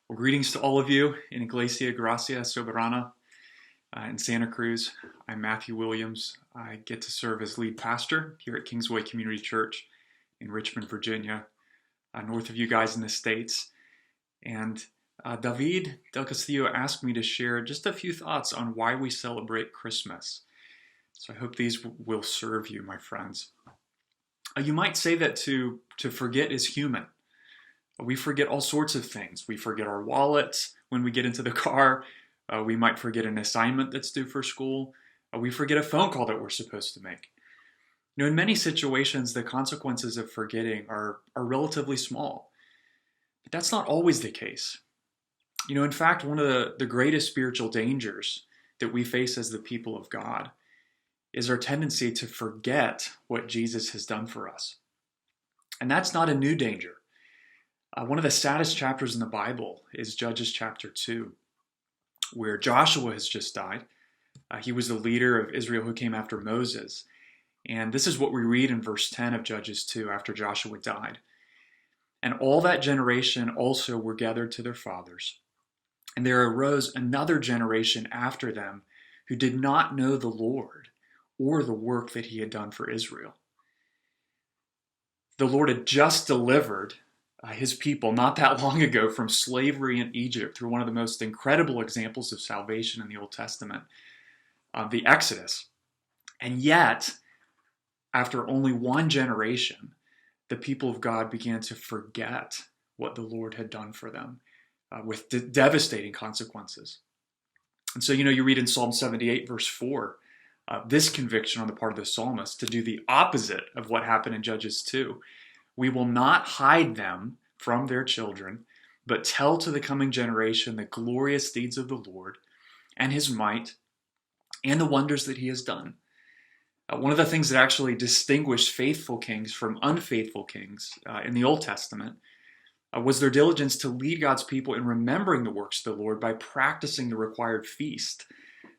Well, greetings to all of you in Iglesia Gracias, Soberana in Santa Cruz. I'm Matthew Williams. I get to serve as lead pastor here at Kingsway Community Church in Richmond, Virginia, north of you guys in the States. And David Del Castillo asked me to share just a few thoughts on why we celebrate Christmas. So I hope these will serve you, my friends. You might say that to forget is human. We forget all sorts of things. We forget our wallets when we get into the car. We might forget an assignment that's due for school. We forget a phone call that we're supposed to make. In many situations, the consequences of forgetting are relatively small. But that's not always the case. In fact, one of the greatest spiritual dangers that we face as the people of God is our tendency to forget what Jesus has done for us. And that's not a new danger. One of the saddest chapters in the Bible is Judges chapter 2, where Joshua has just died. He was the leader of Israel who came after Moses. And this is what we read in verse 10 of Judges 2 after Joshua died. And all that generation also were gathered to their fathers. And there arose another generation after them who did not know the Lord or the work that he had done for Israel. The Lord had just delivered his people not that long ago from slavery in Egypt through one of the most incredible examples of salvation in the Old Testament, the Exodus. And yet, after only one generation, the people of God began to forget what the Lord had done for them with devastating consequences. And so, you read in Psalm 78, verse 4, this conviction on the part of the psalmist to do the opposite of what happened in Judges 2. We will not hide them from their children, but tell to the coming generation the glorious deeds of the Lord and his might and the wonders that he has done. One of the things that actually distinguished faithful kings from unfaithful kings in the Old Testament was their diligence to lead God's people in remembering the works of the Lord by practicing the required feast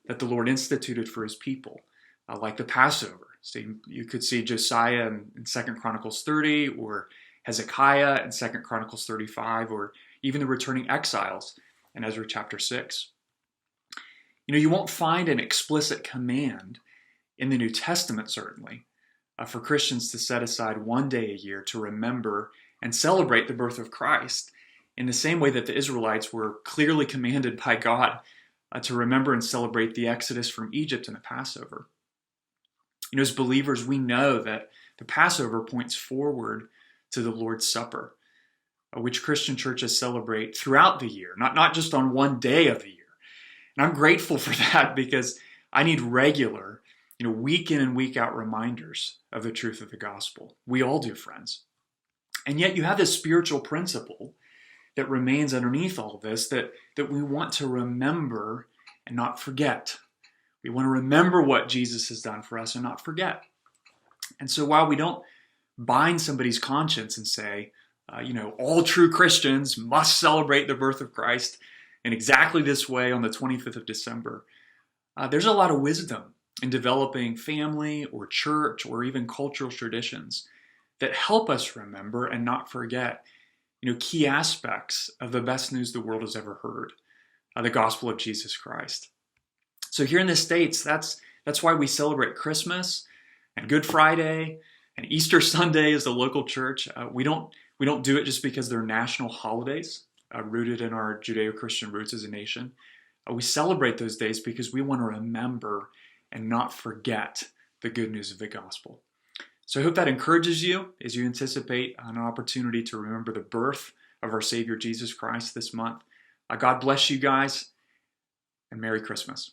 that the Lord instituted for his people, like the Passover. So you could see Josiah in 2 Chronicles 30, or Hezekiah in 2 Chronicles 35, or even the returning exiles in Ezra chapter 6. You won't find an explicit command in the New Testament, certainly, for Christians to set aside one day a year to remember and celebrate the birth of Christ in the same way that the Israelites were clearly commanded by God to remember and celebrate the Exodus from Egypt and the Passover. As believers, we know that the Passover points forward to the Lord's Supper, which Christian churches celebrate throughout the year, not just on one day of the year. And I'm grateful for that because I need regular, week in and week out reminders of the truth of the gospel. We all do, friends. And yet you have this spiritual principle that remains underneath all of this that we want to remember and not forget. We want to remember what Jesus has done for us and not forget. And so while we don't bind somebody's conscience and say, all true Christians must celebrate the birth of Christ in exactly this way on the 25th of December, there's a lot of wisdom in developing family or church or even cultural traditions that help us remember and not forget, key aspects of the best news the world has ever heard, the gospel of Jesus Christ. So here in the States, that's why we celebrate Christmas and Good Friday and Easter Sunday as the local church. We don't do it just because they're national holidays rooted in our Judeo-Christian roots as a nation. We celebrate those days because we want to remember and not forget the good news of the gospel. So I hope that encourages you as you anticipate an opportunity to remember the birth of our Savior Jesus Christ this month. God bless you guys, and Merry Christmas.